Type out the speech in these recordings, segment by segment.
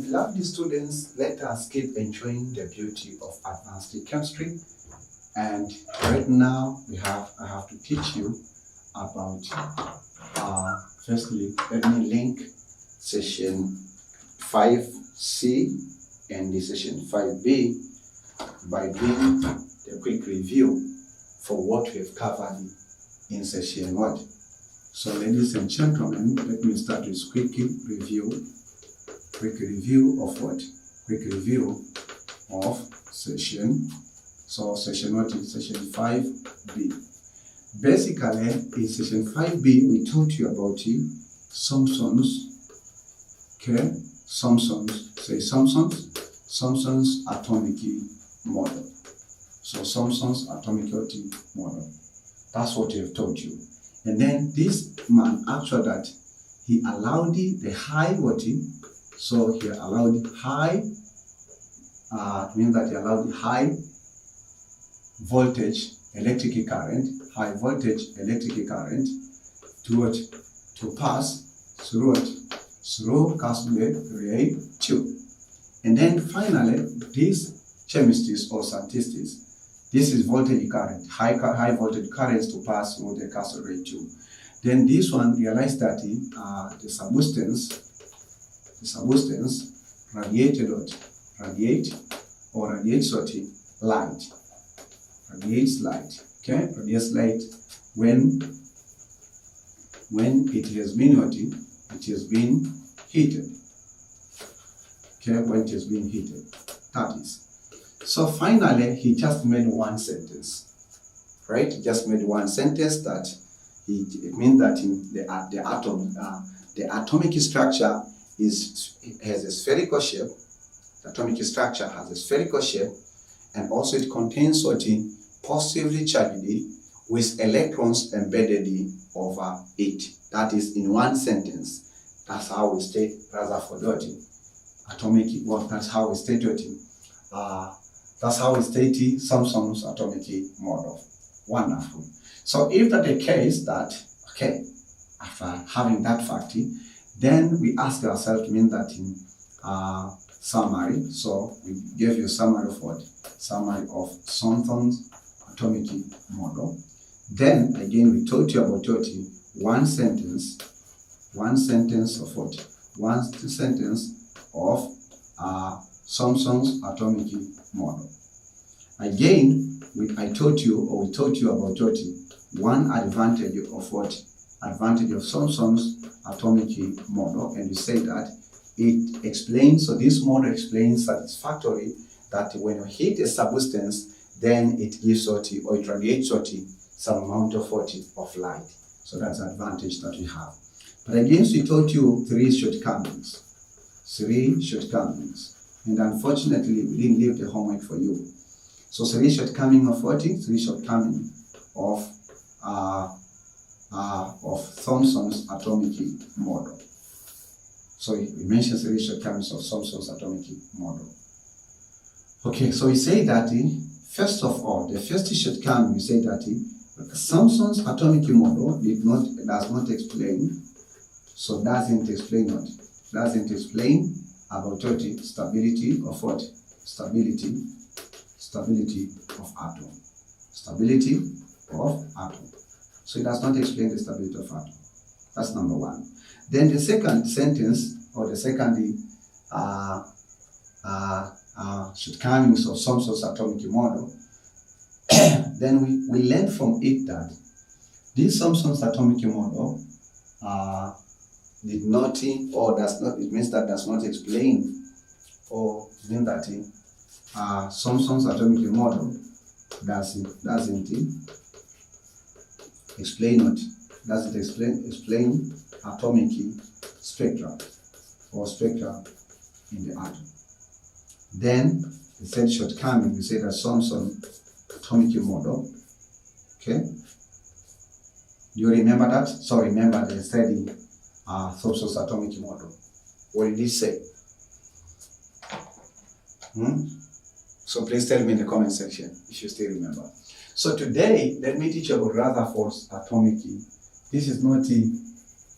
lovely students, let us keep enjoying the beauty of advanced chemistry. And right now, I have to teach you about, firstly, let me link session 5C and the session 5B by doing a quick review for what we have covered in session 1. So ladies and gentlemen, let me start with quick review of what? Quick review of session. So session what is session 5B. Basically, in session 5B, we taught you about Thomson's, okay? Thomson's atomic model. So Thomson's atomic model. That's what we have taught you. And then this man, actually, that he allowed the high voltage. So he allowed high, means that he allowed the high voltage electric current to pass through cathode ray tube. And then finally, these chemists or scientists, this is voltage current, high voltage currents to pass through the cathode ray tube. Then this one realized that the substance radiates light. Okay, radiates light when it has been heated. Okay, when it has been heated. That is. So finally, he just made one sentence, right? He just made one sentence that it means that the atomic structure has a spherical shape. The atomic structure has a spherical shape, and also it contains positively charged with electrons embedded over it. That is in one sentence. That's how we state Rutherford atomic. Well, that's how we state Thomson's atomic model. Wonderful. So if that's the case, that okay, after having that fact, then we ask ourselves, mean that in summary. So we gave you a summary of what? Summary of Thomson's atomic model. Then again, we taught you about one sentence of what? One sentence of Thomson's atomic model. Again, we taught you about one advantage of what? Advantage of Thomson's atomic model, and you say that it explains, so this model explains satisfactorily that when you heat a substance, then it gives or it radiates some amount of light. So that's the advantage that we have. But again, we taught you three shortcomings. And unfortunately, we didn't leave the homework for you. So three shortcomings of what? Three shortcomings of Thomson's atomic model. So we mentioned three shortcomings of Thomson's atomic model. Okay, so we say that first of all, the first shortcoming, we say that Thomson's atomic model doesn't explain about stability of what? Stability of atom. Stability of atom. So it does not explain the stability of atom. That's number one. Then the second sentence, or the second shortcomings of Thomson's atomic model, then we learn from it that this Thomson's atomic model did not, or does not, it means that does not explain, or mean that Thomson's atomic model doesn't explain atomic spectra or spectra in the atom. Then the third shortcoming, we say that Thomson's atomic model, okay? Do you remember that? So remember the study Thomson's atomic model. What did he say? So please tell me in the comment section if you still remember. So today, let me teach you about Rutherford's atomic. This is not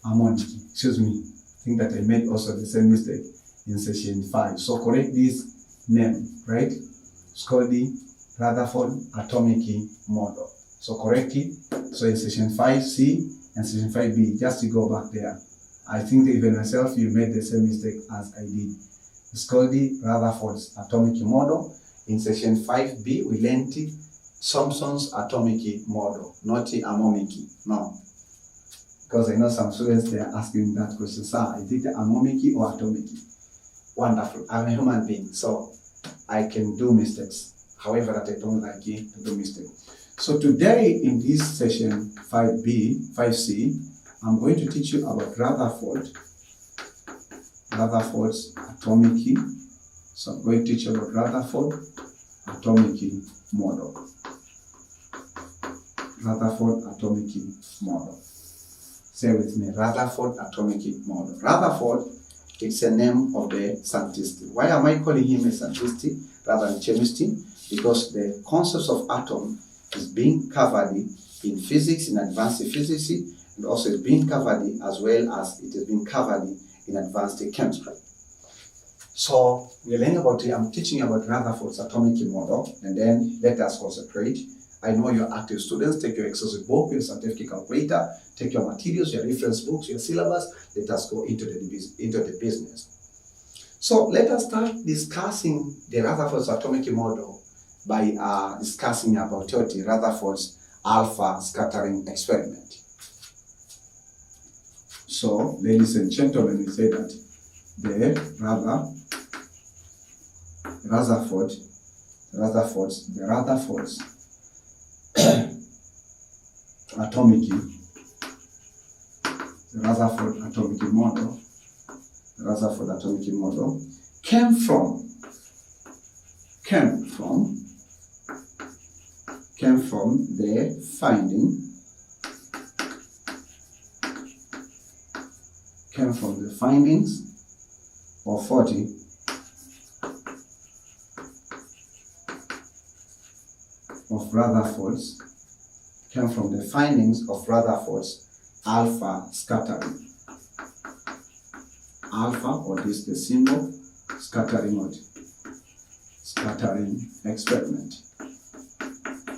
harmonic, excuse me. I think that I made also the same mistake. in session 5. So correct this name, right? It's called the Rutherford atomic model. So correct it. So in session 5C and session 5B, just to go back there. I think that even myself, you made the same mistake as I did. It's called the Rutherford's atomic model. In session 5B, we learned Thomson's atomic model, not the amomic. No. Because I know some students, they are asking that question, sir, is it amomic or atomic? Wonderful. I'm a human being, so I can do mistakes. However, that I don't like to do mistakes. So today in this session 5C, I'm going to teach you about Rutherford's atomic. So I'm going to teach you about Rutherford atomic model. Rutherford atomic model. Say with me, Rutherford atomic model. Rutherford, it's a name of the scientist. Why am I calling him a scientist rather than chemist? Because the concepts of atom is being covered in physics, in advanced physics, and also is being covered as well as it is being covered in advanced chemistry. So we're learning about it. I'm teaching you about Rutherford's atomic model, and then let us concentrate. I know you're active students. Take your exercise book, your scientific calculator, take your materials, your reference books, your syllabus. Let us go into the business. So let us start discussing the Rutherford's atomic model by discussing about Rutherford's alpha scattering experiment. So, ladies and gentlemen, we say that the Rutherford's Rutherford atomic model came from the findings of Rutherford's alpha scattering. Alpha, or this the symbol, scattering experiment.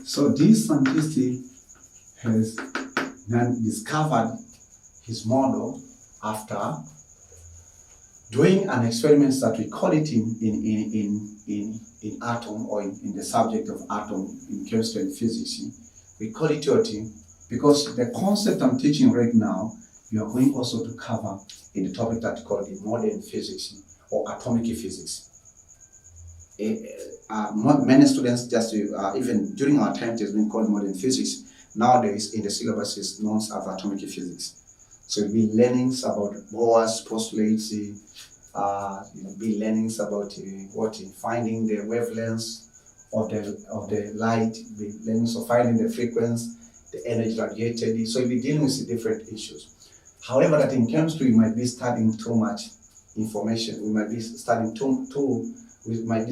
So this scientist has then discovered his model after doing an experiment that we call it in atom, or in the subject of atom in chemistry and physics. We call it TOT because the concept I'm teaching right now, you are going also to cover in the topic that called the modern physics or atomic physics. Many students just even during our time it has been called modern physics. Nowadays in the syllabus is known as atomic physics. So you'll be learning about Bohr's postulates, you'll be learning about finding the wavelengths of the light, be learning of finding the frequency, the energy radiated. So you'll be dealing with different issues. However, that in chemistry we might be studying too much information. We might be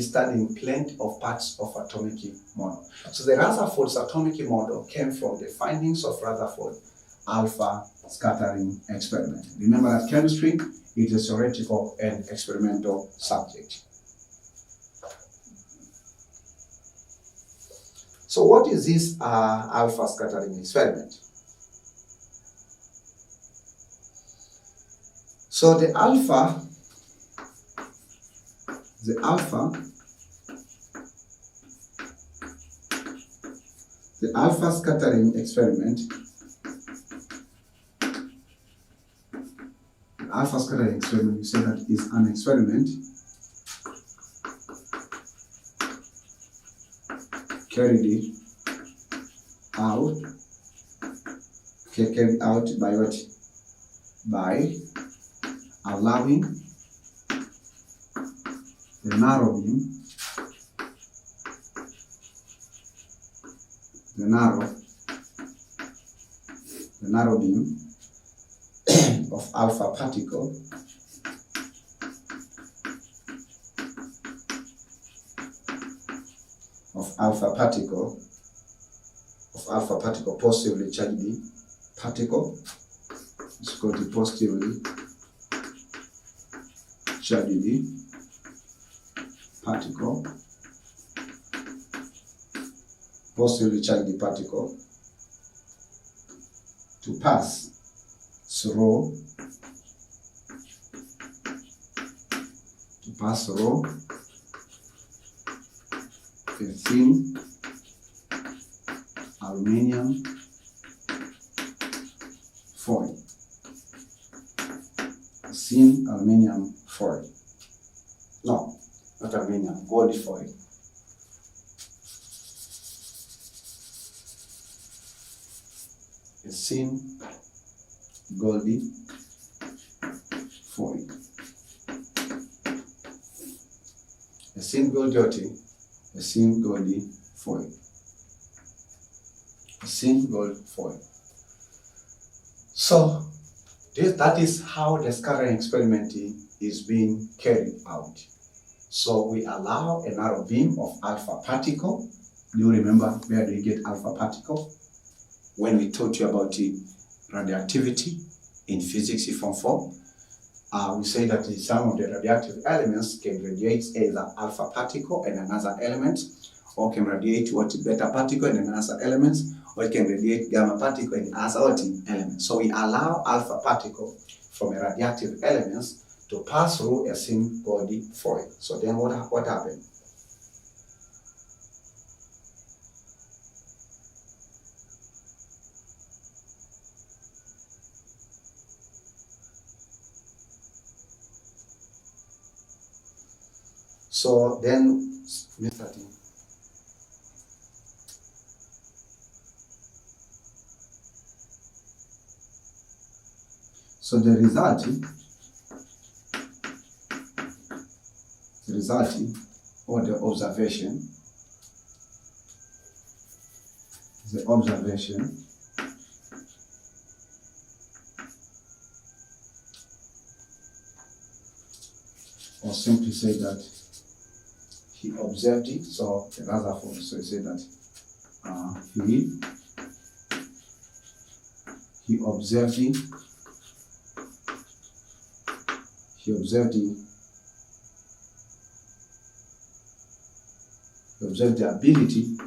studying plenty of parts of atomic model. So the Rutherford's atomic model came from the findings of Rutherford alpha scattering experiment. Remember that chemistry is a theoretical and experimental subject. So what is this alpha scattering experiment? So the alpha scattering experiment, we say that is an experiment carried out by what? By allowing the narrow beam of alpha particle positively charged particle. It's called the positively charge the particle, positively charge the particle to pass through a thin aluminum foil. Thin aluminum foil. No, not aluminum, gold foil. A thin goldy foil. A thin goldy, a thin goldy foil. A thin gold foil. So that is how the scattering experiment is being carried out. So we allow a narrow beam of alpha particle. Do you remember where do you get alpha particle? When we taught you about radioactivity in physics form 4, we say that some of the radioactive elements can radiate either alpha particle and another element, or can radiate beta particle and another element, or it can radiate gamma particle and another element. So we allow alpha particle from a radioactive elements to pass through a thin body foil. So then what happened? So then, so the result or the observation or simply say that he observed it. So the Rutherford, so he said that he observed it. He observed the ability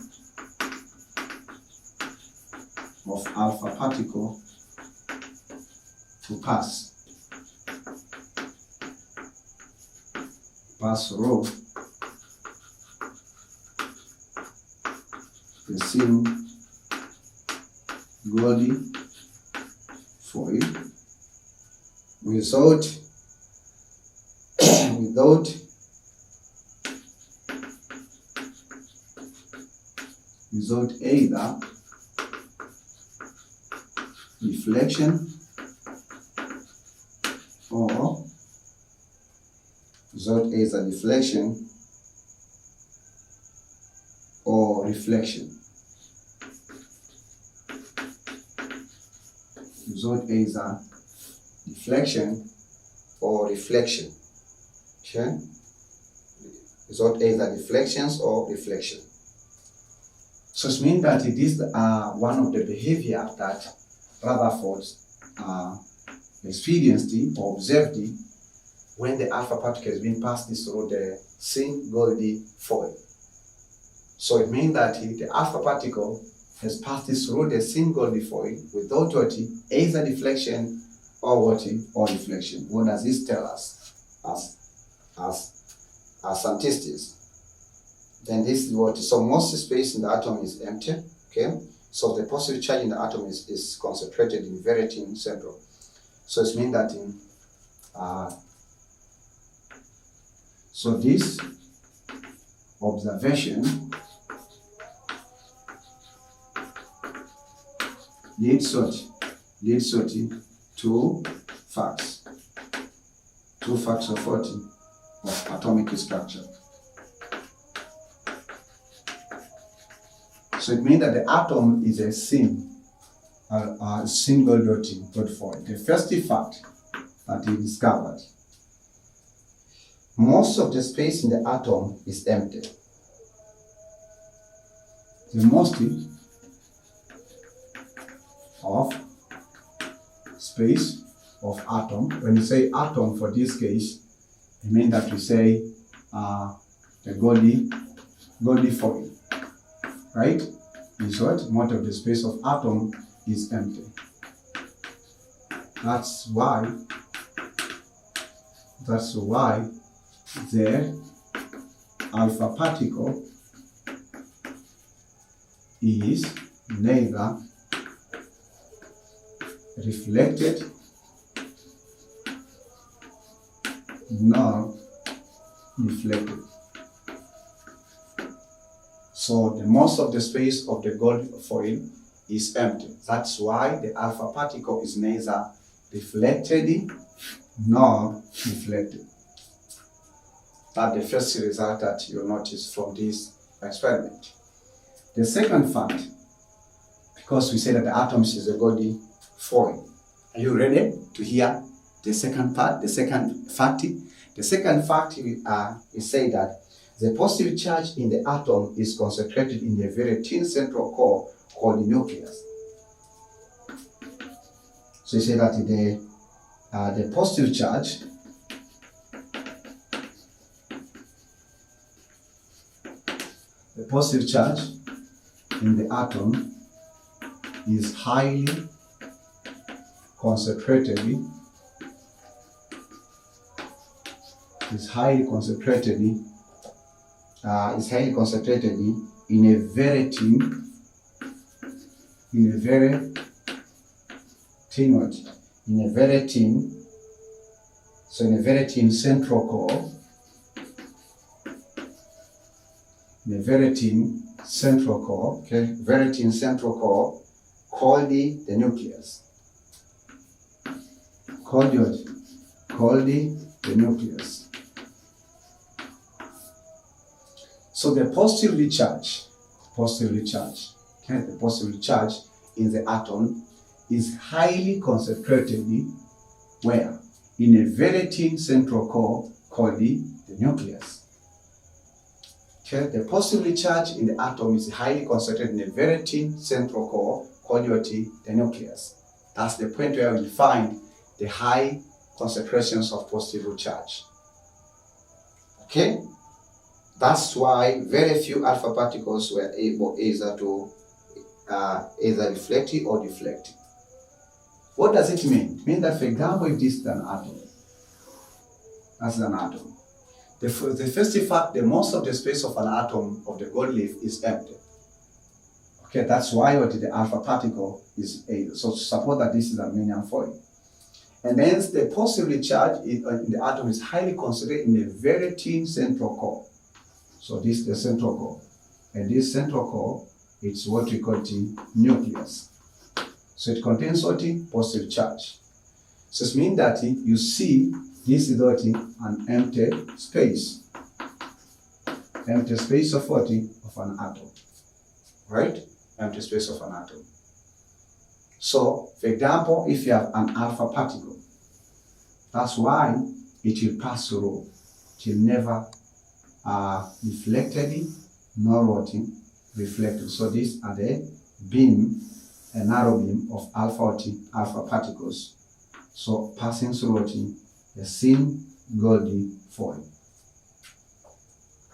of alpha particle to pass through the thin goldy foil without either deflection or reflection. Without either deflection or reflection. Okay? Without either deflections or reflection. So it means that it is one of the behavior that Rutherford experienced or observed when the alpha particle has been passed through the thin goldy foil. So it means that the alpha particle has passed through the thin goldy foil without either deflection or reflection. What does this tell us as scientists? Then this is what, so most space in the atom is empty, okay? So the positive charge in the atom is concentrated in very thin central. So it means that so this observation leads to facts of atomic structure. So it means that the atom is a single dot foil. The first fact that he discovered, most of the space in the atom is empty. The most of space of atom, when you say atom for this case, it means that we say the Goldie foil, right? In short, most of the space of atom is empty. That's why the alpha particle is neither reflected nor deflected. So the most of the space of the gold foil is empty. That's why the alpha particle is neither reflected nor deflected. That's the first result that you'll notice from this experiment. The second fact, because we say that the atoms is a Goldie foil. Are you ready to hear the second part, the second fact? The second fact is say that the positive charge in the atom is concentrated in a very thin central core called the nucleus. So you say that the positive charge in the atom is highly concentrated in a very thin central core, called the nucleus. Called the nucleus. So the positively charged, the positively charged in the atom is highly concentrated where? In a very thin central core called the nucleus. Okay, the positively charged in the atom is highly concentrated in a very thin central core called the nucleus. That's the point where we find the high concentrations of positive charge. Okay? That's why very few alpha particles were able either to either reflect or deflect. What does it mean? It means that, for example, if this is an atom, that's an atom. The first fact, the most of the space of an atom of the gold leaf is empty. Okay, that's why the alpha particle is A. So suppose that this is aluminum foil. And hence the positively charged in the atom is highly concentrated in a very thin central core. So this is the central core. And this central core, it's what we call the nucleus. So it contains what? Positive charge. So it means that you see this is what? An empty space. Empty space of what? Of an atom. Right? Empty space of an atom. So, for example, if you have an alpha particle, that's why it will pass through. It will never deflected nor what? Reflected. So these are the beam, a narrow beam of alpha particles. So passing through what? The thin Goldie foil.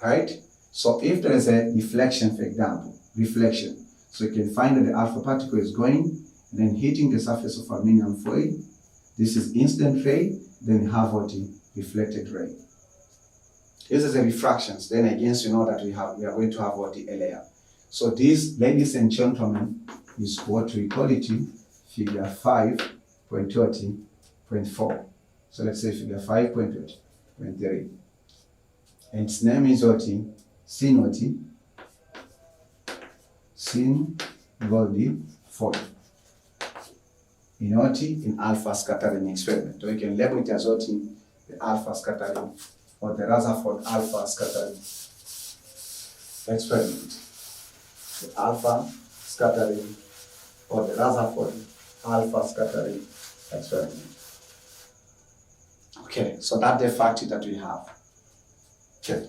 Right? So if there is a deflection, for example, reflection, so you can find that the alpha particle is going and then hitting the surface of aluminum foil. This is incident ray, then you have what? Reflected ray. This is a refractions. Then again, you know that we are going to have what? A layer. So this, ladies and gentlemen, is what we call it figure 5.20.4. So let's say figure 5.3. And its name is what? Sin Goldie foil. In alpha scattering experiment. So you can label it as what? The alpha scattering or the Rutherford alpha scattering experiment. The alpha scattering or the Rutherford alpha scattering experiment. Okay, so that's the fact that we have. Okay.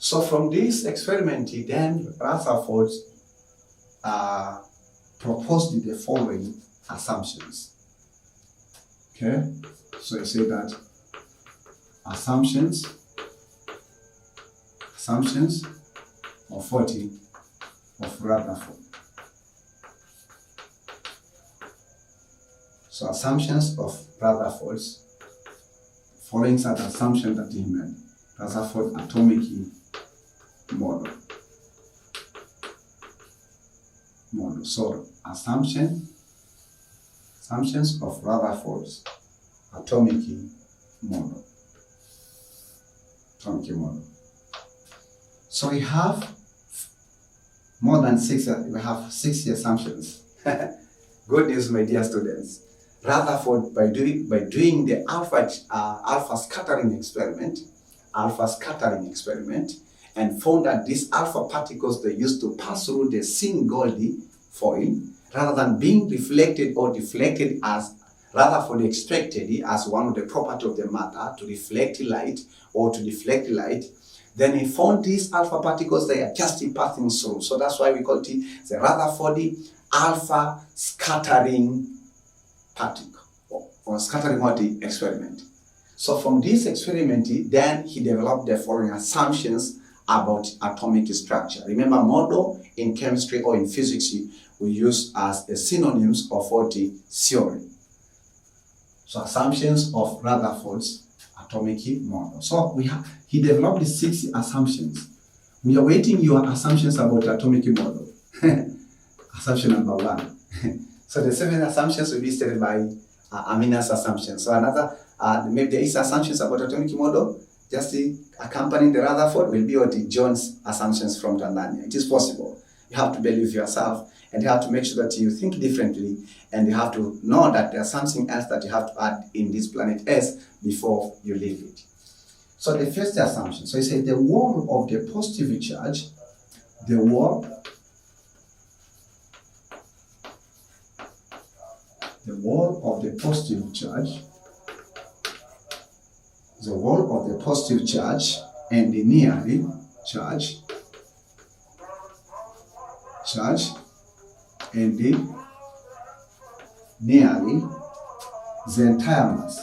So from this experiment, then Rutherford proposed the following assumptions. Okay, so he said that assumptions of 40 of Rutherford. So assumptions of Rutherford's, following such assumption that he made, Rutherford atomic model. So assumptions of Rutherford's atomic model. So we have more than 60 assumptions. Good news, my dear students. Rutherford, by doing the alpha scattering experiment, and found that these alpha particles, they used to pass through the zinc gold foil rather than being reflected or deflected as Rutherford expected as one of the property of the matter to reflect light or to deflect light. Then he found these alpha particles, they are just passing through. So that's why we call it the Rutherford alpha scattering particle or scattering experiment. So from this experiment, then he developed the following assumptions about atomic structure. Remember, model in chemistry or in physics we use as the synonyms of theory. So assumptions of Rutherford's atomic model. So he developed the 60 assumptions. We are waiting your assumptions about the atomic model. Assumption number 1. So the 7 assumptions will be stated by Amina's assumptions. So another, maybe there is assumptions about atomic model. Just accompanying the Rutherford will be what John's assumptions from Tanzania. It is possible. You have to believe yourself, and you have to make sure that you think differently, and you have to know that there's something else that you have to add in this planet Earth before you leave it. So the first assumption, so he said the wall of the positive charge, the wall of the positive charge, and the nearly charge and the nearly the entire mass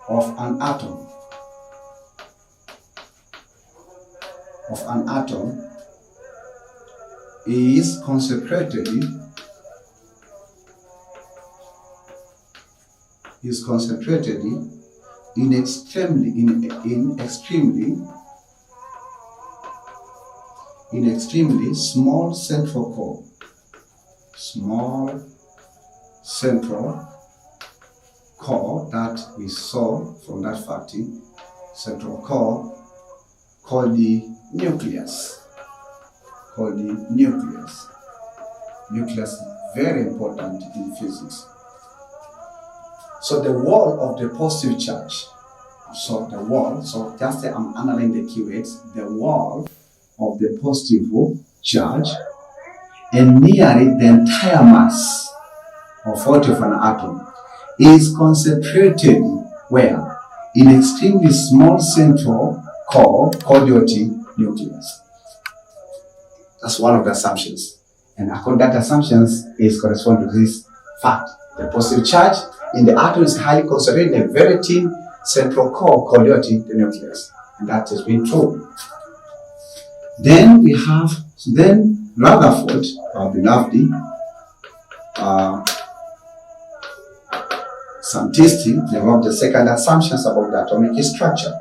of an atom is concentrated in extremely small central core that we saw from that fact, central core called the nucleus. Nucleus is very important in physics. So the wall of the positive charge. So just I'm underlining the keywords. The wall of the positive charge and nearly the entire mass of an atom is concentrated where? In extremely small central core called the nucleus. That's one of the assumptions. And according to that assumptions is correspond to this fact. The positive charge in the atom is highly concentrated in a very thin central core called the nucleus. And that has been true. Then we have, Rutherford, our beloved scientist, developed the second assumptions about the atomic structure.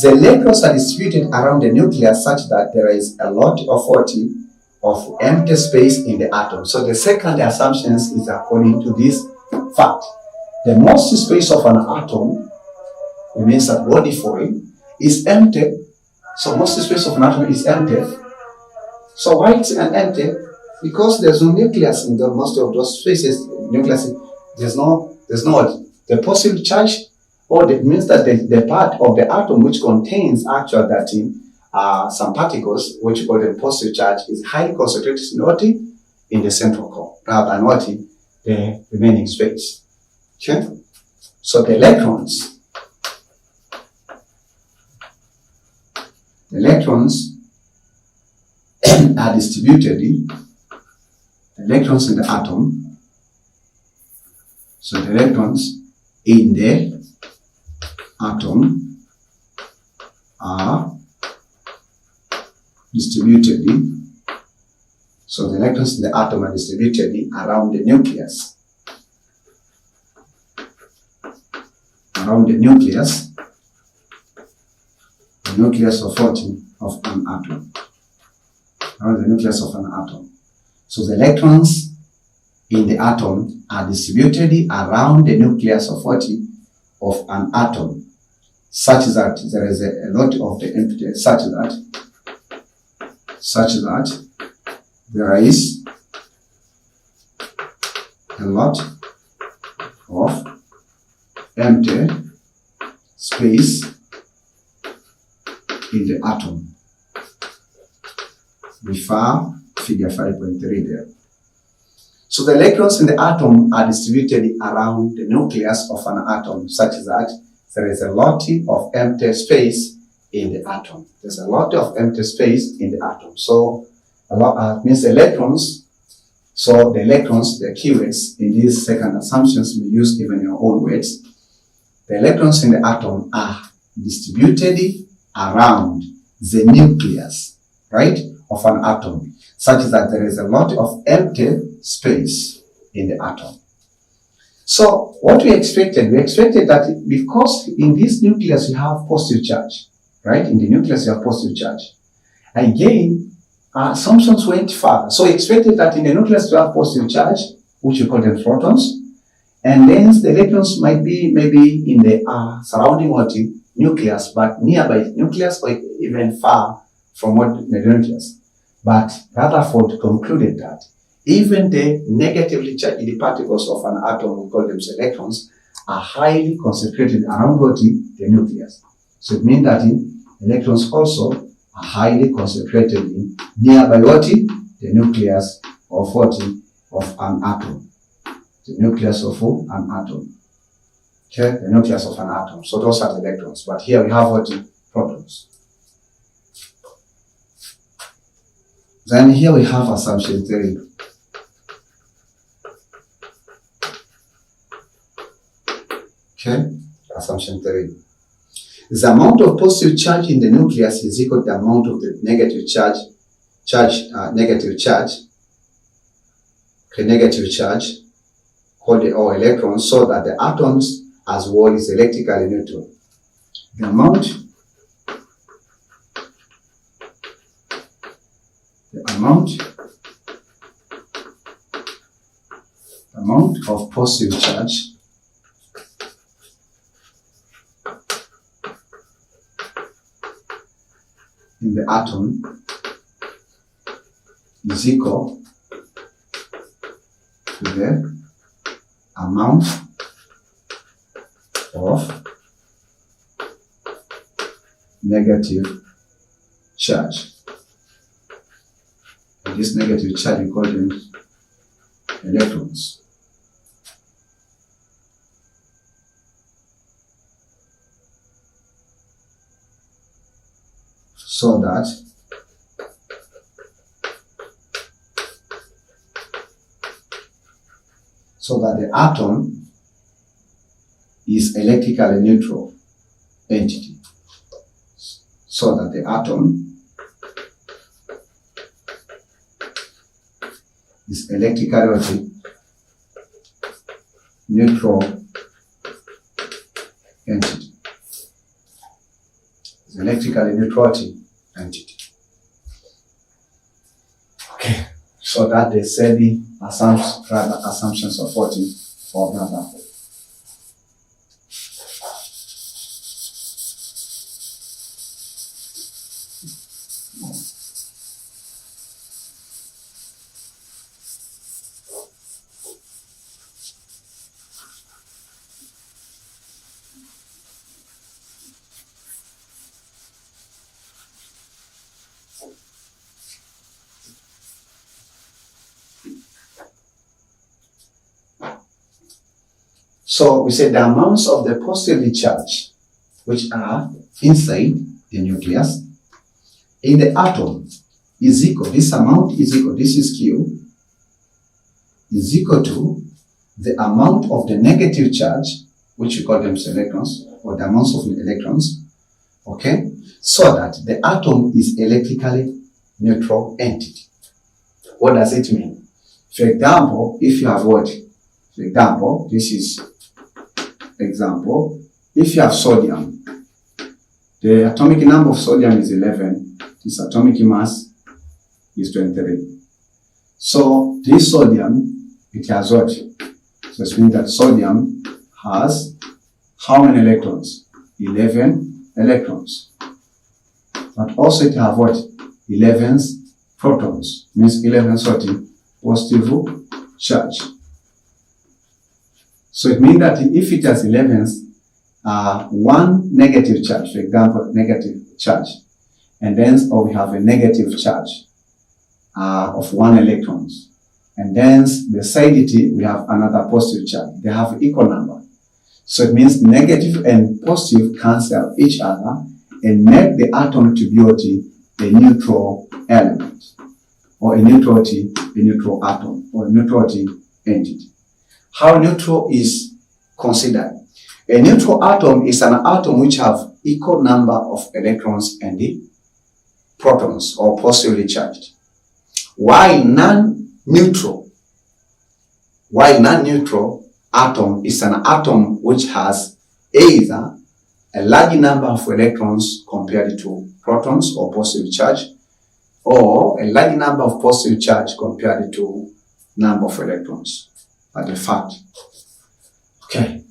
The electrons are distributed around the nucleus such that there is a lot of empty space in the atom. So the second assumption is according to this fact. The most space of an atom, it means that body foil, is empty. So most space of an atom is empty. So why it's empty? Because there's no nucleus in most of those spaces. Nucleus, there's no the positive charge, or that means that the part of the atom which contains actual that some particles, which we call the positive charge, is highly concentrated in the central core rather than the remaining space. Okay? So the electrons are distributed, the electrons in the atom, so the electrons in the atom are distributed, so the electrons in the atom are distributed around the nucleus. Around the nucleus of what? Of an atom. Around the nucleus of an atom. So the electrons in the atom are distributed around the nucleus of what? Of an atom, such that there is a lot of the empty, such that there is a lot of empty space in the atom. Refer figure 5.3 there. So the electrons in the atom are distributed around the nucleus of an atom, such that there is a lot of empty space in the atom. There's a lot of empty space in the atom. So a lot means electrons. So the electrons, the keywords in these second assumptions, we use even your own words. The electrons in the atom are distributed around the nucleus, right, of an atom, such that there is a lot of empty space in the atom. So what we expected that because in this nucleus you have positive charge, right? In the nucleus you have positive charge. Again, assumptions went further. So we expected that in the nucleus you have positive charge, which we call them protons, and then the electrons might be maybe in the surrounding nucleus, but nearby nucleus or even far from the nucleus. But Rutherford concluded that even the negatively charged particles of an atom, we call them electrons, are highly concentrated around the nucleus. So it means that electrons also are highly concentrated nearby the nucleus of of an atom. The nucleus of an atom. Okay, the nucleus of an atom. So those are the electrons. But here we have protons. Then here we have assumption 3. Okay, assumption 3. The amount of positive charge in the nucleus is equal to the amount of the negative charge, called the electrons, so that the atoms as well is electrically neutral. The amount of positive charge in the atom is equal to the amount of negative charge. And this negative charge we call them electrons. So that the atom is electrically neutral entity. So that the atom is electrically neutral entity. It's electrically neutral entity. Okay, so that they said the assumptions of Rutherford. So we say the amounts of the positively charged, which are inside the nucleus, in the atom is equal, this amount is equal, this is Q, is equal to the amount of the negative charge, which we call them electrons, or the amounts of electrons, okay, so that the atom is electrically neutral entity. What does it mean? For example, if you have what? For example, this is example, if you have sodium, the atomic number of sodium is 11, its atomic mass is 23. So this sodium, it has what? So it means that sodium has how many electrons? 11 electrons. But also it has what? 11 protons. Means 11 sorting positive charge. So it means that if it has 11, one negative charge, for example, negative charge, and then we have a negative charge of 1 electron, and then beside it we have another positive charge. They have equal number. So it means negative and positive cancel each other and make the atom to be a neutral element, or a neutral atom, or a neutral entity. How neutral is considered? A neutral atom is an atom which have equal number of electrons and the protons, or positively charged. While non-neutral atom is an atom which has either a large number of electrons compared to protons or positive charge, or a large number of positive charge compared to number of electrons. By the fact. Okay,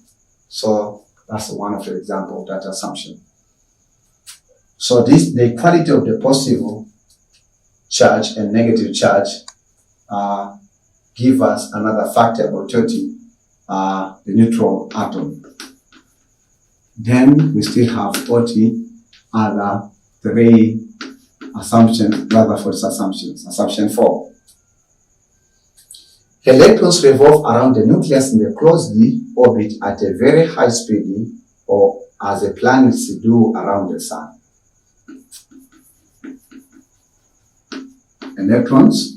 so that's one of the examples of that assumption. So the equality of the positive charge and negative charge give us another factor about 30, the neutral atom. Then we still have 40 other 3 assumptions, Rutherford's assumptions. Assumption 4. Electrons revolve around the nucleus in the closed orbit at a very high speed, or as the planets do around the sun. Electrons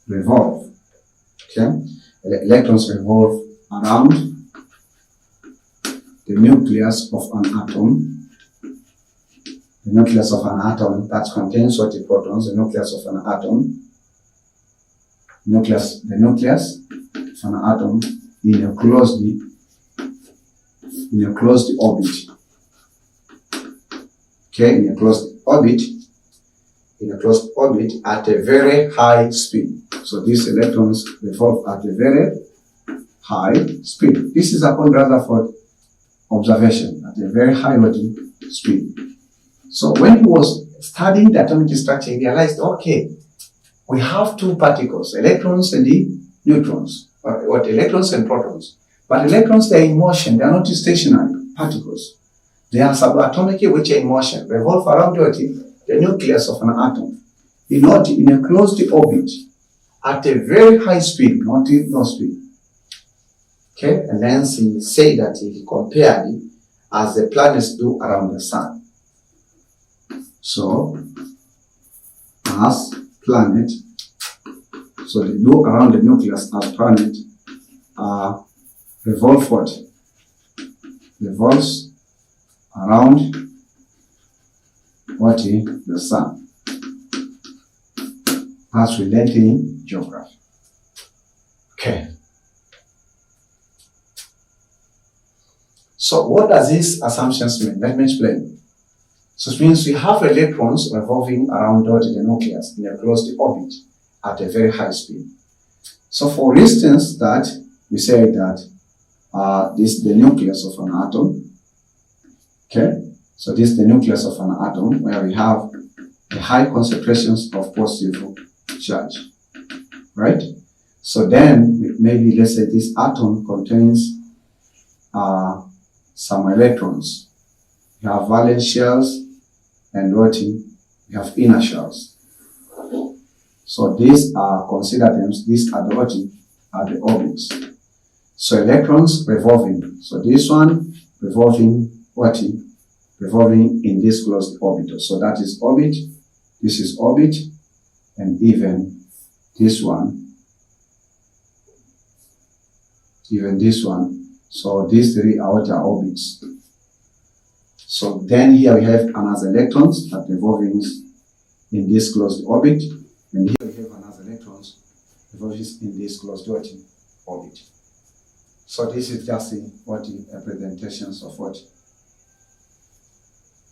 revolve. Okay? Electrons revolve around the nucleus of an atom. The nucleus of an atom that contains 40 protons, the nucleus of an atom. The nucleus of an atom in a closed orbit. Okay, in a closed orbit at a very high speed. So these electrons revolve at a very high speed. This is upon Rutherford observation at a very high speed. So when he was studying the atomic structure, he realized, okay, we have 2 particles, electrons and the neutrons, or electrons and protons. But electrons, they are in motion, they are not stationary particles. They are subatomic, which are in motion, revolve around the nucleus of an atom in a closed orbit at a very high speed, not low speed. Okay, and then he said that he compared it as the planets do around the sun. So, as planet, so they do around the nucleus as planet, revolves around the sun, as we learned in geography. Okay. So what does these assumptions mean? Let me explain. So it means we have electrons revolving around the nucleus in a closed orbit at a very high speed. So for instance, that we say that this is the nucleus of an atom. Okay, so this is the nucleus of an atom where we have a high concentrations of positive charge, right? So then maybe let's say this atom contains some electrons. You have valence shells and you have inner shells. So these are considered these are the orbits. So electrons revolving. So this one revolving what? Revolving in this closed orbital. So that is orbit, this is orbit, and even this one. So these three are what are orbits. So then here we have another electrons that revolving in this closed orbit, and here we have another electrons revolving in this closed orbit. So this is just representations of what?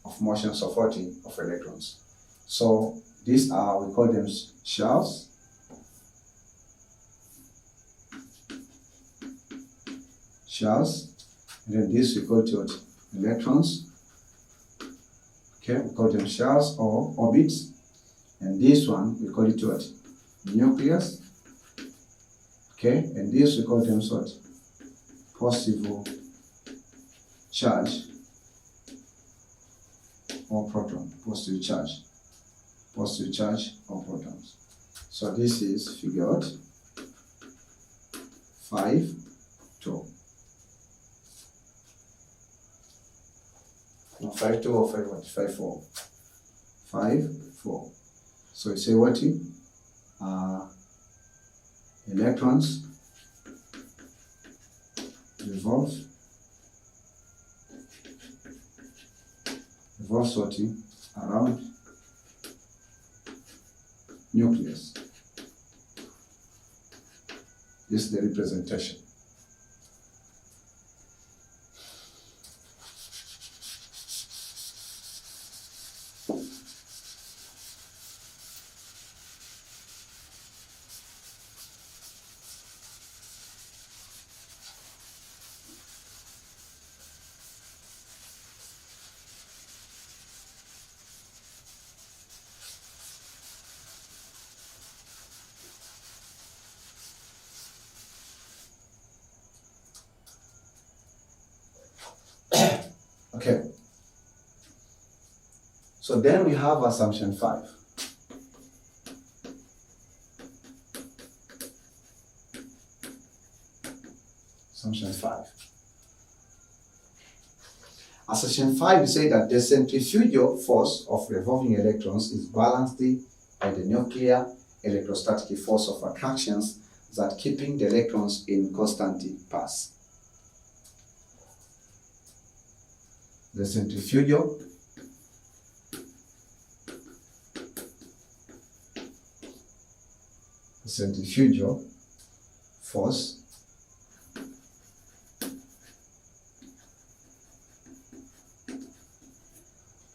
Of motions of what? Of electrons. So these are, we call them shells. And then this we call it what? Electrons. Okay, we call them shells or orbits. And this one we call it what? Nucleus. Okay, and this we call them what? Positive charge or proton. Positive charge or protons. So this is figure 5-2. No, 5-2 or 5-4. 5-4. So you say what? Electrons revolve what? Around nucleus. This is the representation. Okay. So then we have assumption 5. Assumption 5. Assumption 5, we say that the centrifugal force of revolving electrons is balanced by the nuclear electrostatic force of attractions that keeping the electrons in constant path. The centrifugal force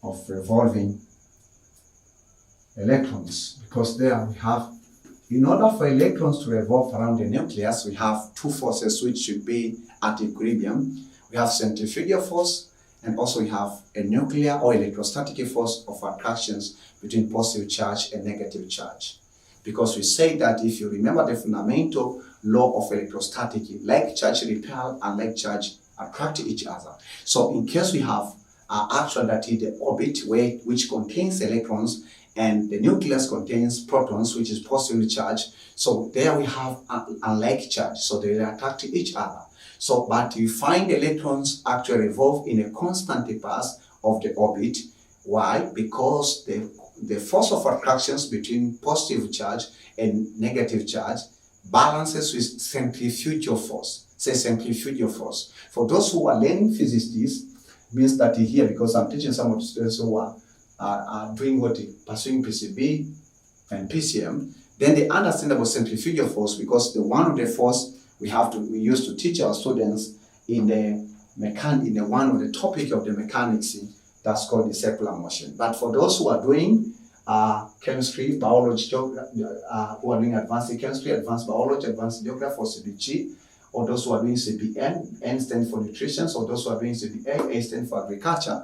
of revolving electrons, because there we have, in order for electrons to revolve around the nucleus, we have two forces which should be at equilibrium. We have centrifugal force, and also we have a nuclear or electrostatic force of attractions between positive charge and negative charge. Because we say that if you remember the fundamental law of electrostatic, like charge repel and like charge attract each other. So in case we have actually that is the orbit which contains electrons, and the nucleus contains protons, which is positively charged. So there we have unlike charge, so they attract each other. So, but you find electrons actually revolve in a constant path of the orbit. Why? Because the force of attractions between positive charge and negative charge balances with centrifugal force. Say centrifugal force. For those who are learning physics, this means that here, because I'm teaching some of the students who are doing pursuing PCB and PCM, then they understand about centrifugal force, because the one of the force we used to teach our students in the one of the topic of the mechanics, that's called the circular motion. But for those who are doing chemistry, biology, who are doing advanced chemistry, advanced biology, advanced geography, or CBG, or those who are doing CBN, N stands for nutrition, or those who are doing CBA, A stands for agriculture,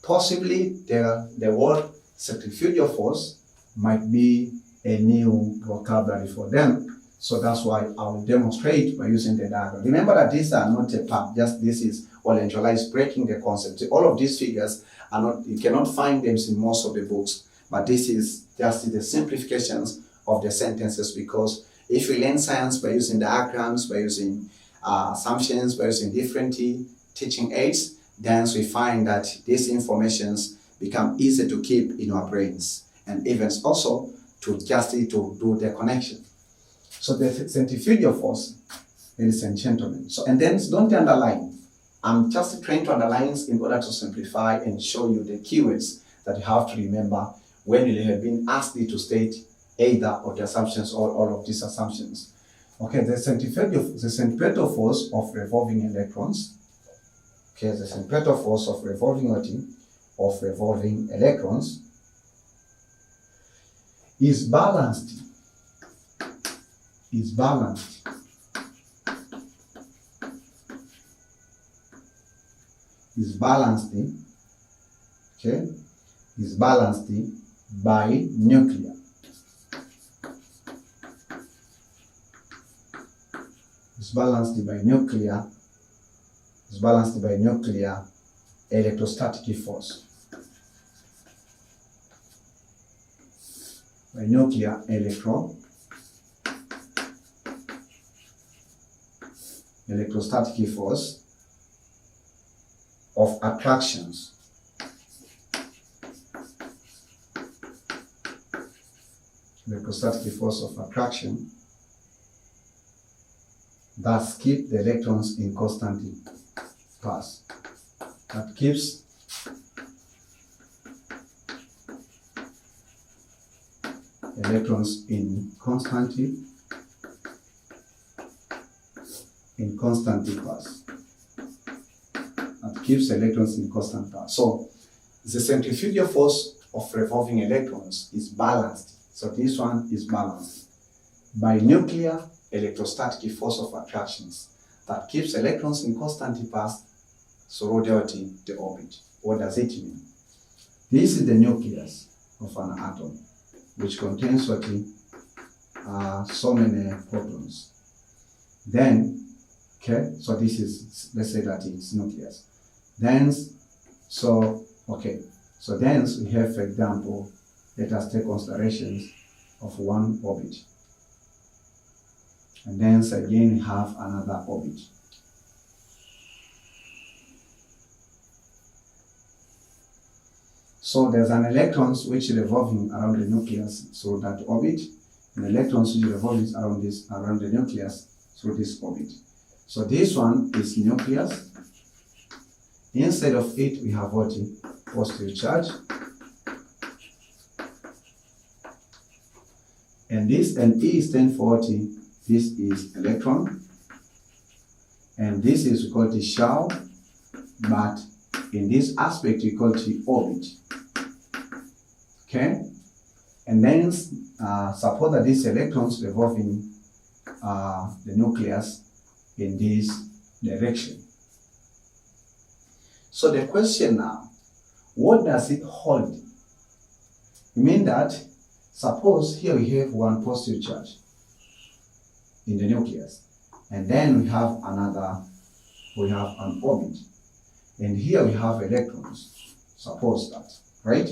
possibly the word centrifugal force might be a new vocabulary for them. So that's why I will demonstrate by using the diagram. Remember that these are not a part, just this is Olenjolai is breaking the concept. All of these figures are not, you cannot find them in most of the books, but this is just the simplifications of the sentences, because if you learn science by using diagrams, by using assumptions, various indifferently, teaching aids, then we find that these informations become easy to keep in our brains and even also to do the connection. So the centrifugal force, ladies and gentlemen. So, and then don't underline. I'm just trying to underline in order to simplify and show you the keywords that you have to remember when you have been asked to state either of the assumptions or all of these assumptions. Okay, the centripetal force of revolving electrons. Okay, the centripetal force of revolving electrons is balanced. Is balanced by nuclear. Is balanced by nuclear electrostatic force. By nuclear electrostatic force of attractions. Electrostatic force of attraction that keep the electrons in constant path. That keeps electrons in constant path. That keeps electrons in constant path. So the centrifugal force of revolving electrons is balanced. So this one is balanced by nuclear electrostatic force of attractions that keeps electrons in constant path surrounding the orbit. What does it mean? This is the nucleus of an atom, which contains so many protons. Then, okay, so this is, let's say that it's nucleus. Then, so then we have, for example, let us take considerations of one orbit. And then again we have another orbit. So there's an electrons which is revolving around the nucleus through that orbit, and electrons which revolves around the nucleus through this orbit. So this one is nucleus. Inside of it we have what? Positive charge. And this and E stands for what? This is electron. And this is called the shell, but in this aspect we call it orbit. Okay? And then suppose that these electrons revolving the nucleus in this direction. So the question now, what does it hold? You mean that suppose here we have one positive charge in the nucleus, and then we have an orbit, and here we have electrons, suppose that, right?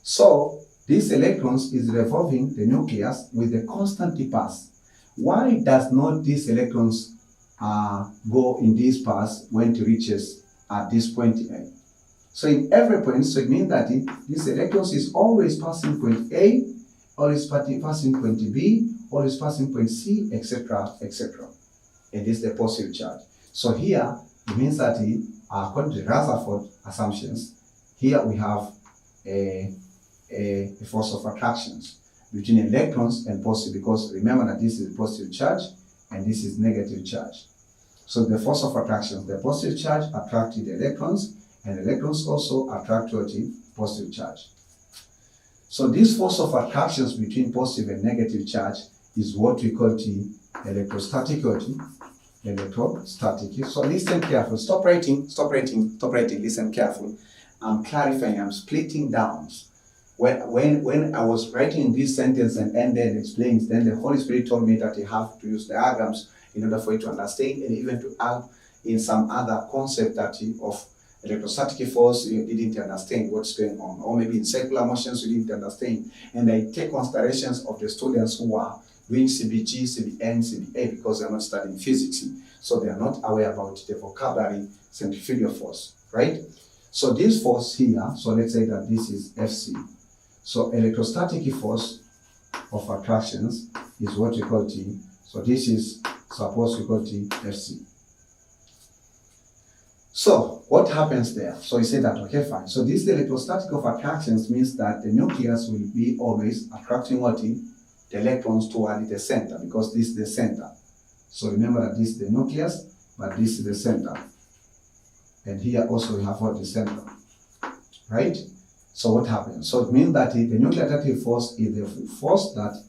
So these electrons is revolving the nucleus with a constant path. Why does not these electrons go in this path when it reaches at this point A? So in every point, so it means that this electrons is always passing point A, always passing point B, always passing point C, etc., etc. And this is the positive charge. So here, it means that according to the Rutherford assumptions, here we have a force of attractions between electrons and positive, because remember that this is positive charge and this is negative charge. So the force of attraction, the positive charge attracted the electrons, and electrons also attract positive charge. So this force of attractions between positive and negative charge is what we call the electrostatic. Electrostatic. So listen carefully. Stop writing, listen carefully. I'm clarifying, I'm splitting down. When I was writing this sentence and then explains, then the Holy Spirit told me that you have to use diagrams in order for you to understand, and even to add in some other concept that of electrostatic force you didn't understand what's going on, or maybe in circular motions you didn't understand. And I take considerations of the students who are doing CBG, CBN, CBA because they are not studying physics. So they are not aware about the vocabulary centrifugal force, right? So this force here, so let's say that this is FC. So electrostatic force of attractions is what we call T. So this is suppose we call T FC. So what happens there? So you say that, okay, fine. So this electrostatic of attractions means that the nucleus will be always attracting what? The electrons toward the center, because this is the center. So remember that this is the nucleus, but this is the center. And here also we have what? The center, right? So what happens? So it means that the nuclear attractive force is the force that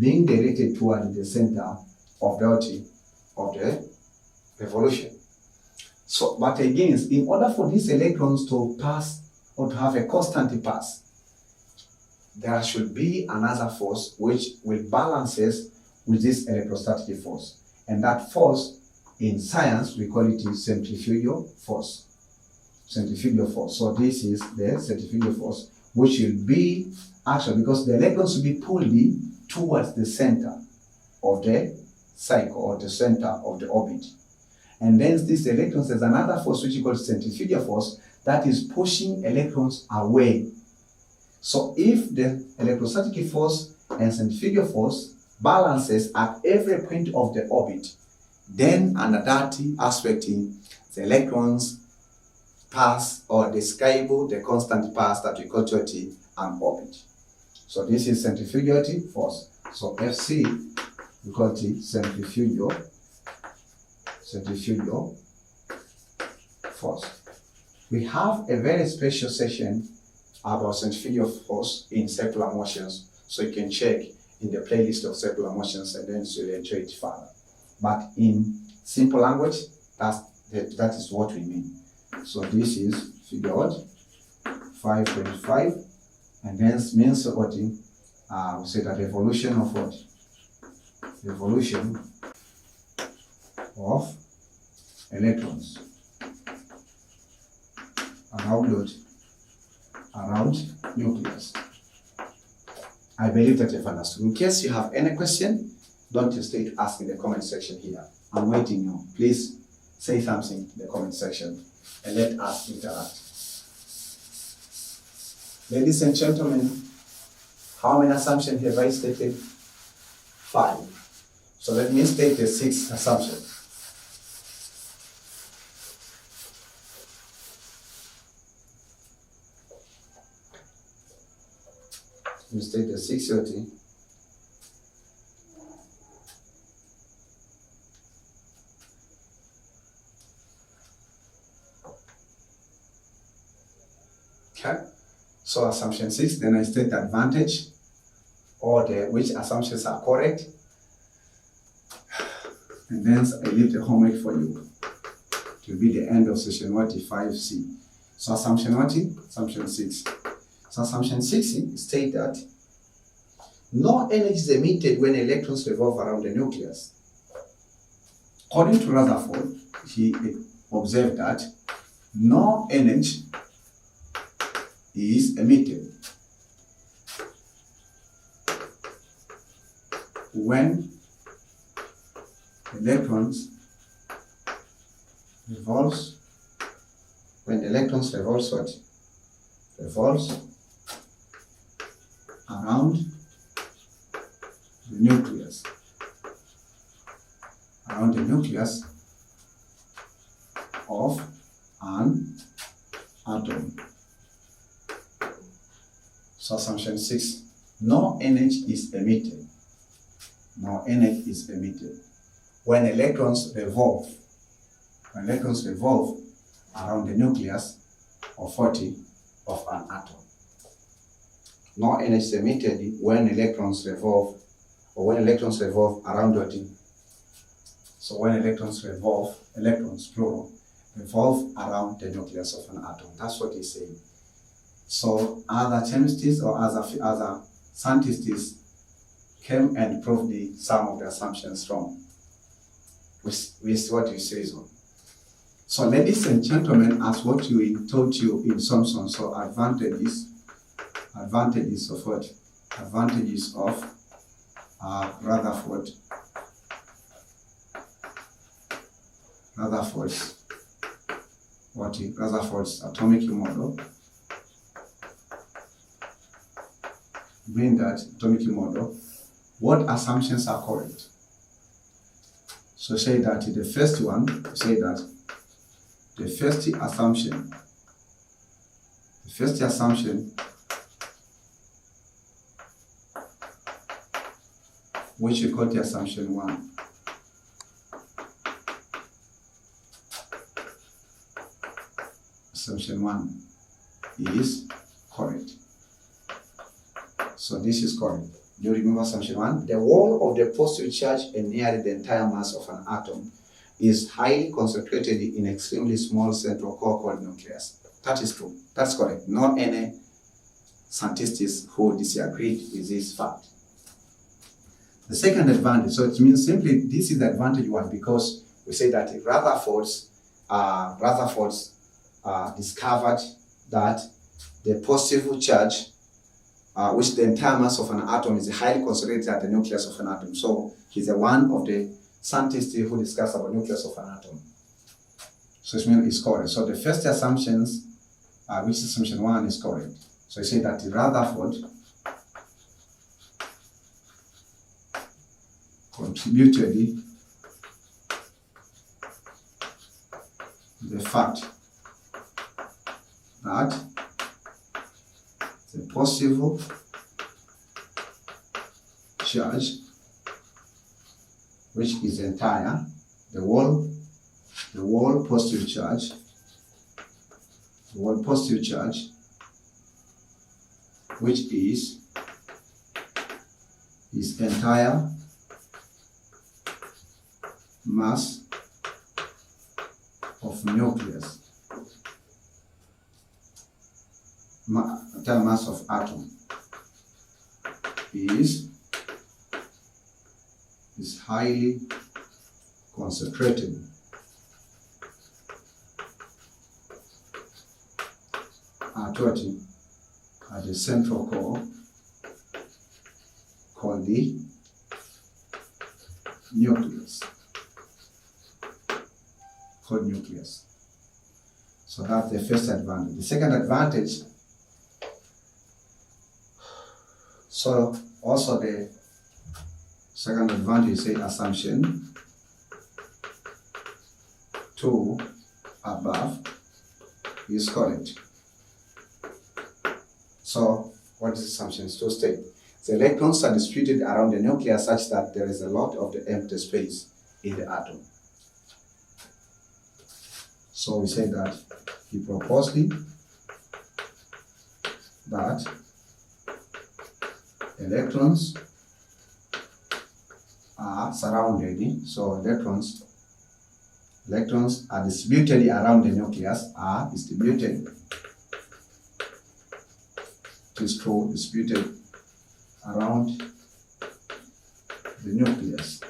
being directed toward the center of the revolution. So, but again, in order for these electrons to pass or to have a constant pass, there should be another force which will balances with this electrostatic force. And that force, in science, we call it centrifugal force. Centrifugal force. So this is the centrifugal force, which will be actually because the electrons will be pulled towards the center of the cycle or the center of the orbit. And then this electrons, there's another force which is called centrifugal force that is pushing electrons away. So if the electrostatic force and centrifugal force balances at every point of the orbit, then under that aspect, the electrons pass or describe the constant pass that we call an orbit. So this is centrifugal force. So FC, we call it centrifugal force. We have a very special session about centrifugal force in circular motions, so you can check in the playlist of circular motions and then you'll enjoy it further. But in simple language, that is what we mean. So this is figure 5.5, and then means what? We say that revolution of what? Revolution of electrons around what? Around nucleus. I believe that you've understood. In case you have any question, don't hesitate to ask in the comment section here. I'm waiting you. Please say something in the comment section and let us interact. Ladies and gentlemen, how many assumptions have I stated? 5. So let me state the 6th assumption. You state the 6th. Okay. So assumption 6, then I state the advantage or which assumptions are correct. And then I leave the homework for you. It will be the end of session 5C. So assumption 6. So assumption 6 states that no energy is emitted when electrons revolve around the nucleus. According to Rutherford, he observed that no energy is emitted when electrons revolves around the nucleus, of an atom. So assumption 6, no energy is emitted. No energy is emitted when electrons revolve around the nucleus of an atom. No energy is emitted when electrons revolve around what? So when electrons plural, revolve around the nucleus of an atom. That's what he's saying. So other chemists or other scientists came and proved some of the assumptions wrong with what you say so. So ladies and gentlemen, as what we taught you in THOMSON'S, so advantages of what? Advantages of Rutherford's atomic model. Bring that atomic model, what assumptions are correct? So say that the first one, say that the first assumption which we call the assumption 1. Assumption 1 is correct. So this is correct. Do you remember assumption 1? The wall of the positive charge and nearly the entire mass of an atom is highly concentrated in extremely small central core called nucleus. That is true. That's correct. Not any scientists who disagreed with this fact. The second advantage, so it means simply this is the advantage 1 because we say that Rutherford's discovered that the positive charge, which the entire mass of an atom is highly concentrated at the nucleus of an atom. So he's one of the scientists who discussed about nucleus of an atom. So it means it's correct. So the first assumptions, which is assumption 1, is correct. So you say that Rutherford contributed the fact that the positive charge, which is entire, the whole positive charge, which is entire mass of nucleus, entire mass of atom is highly concentrated at the central core called the nucleus. So that's the first advantage. The second advantage, so also the second advantage, say assumption 2 above is correct. So what is assumption 2 state? The electrons are distributed around the nucleus such that there is a lot of the empty space in the atom. So we say that he proposed that electrons are surrounded, so electrons are distributed around the nucleus, distributed around the nucleus,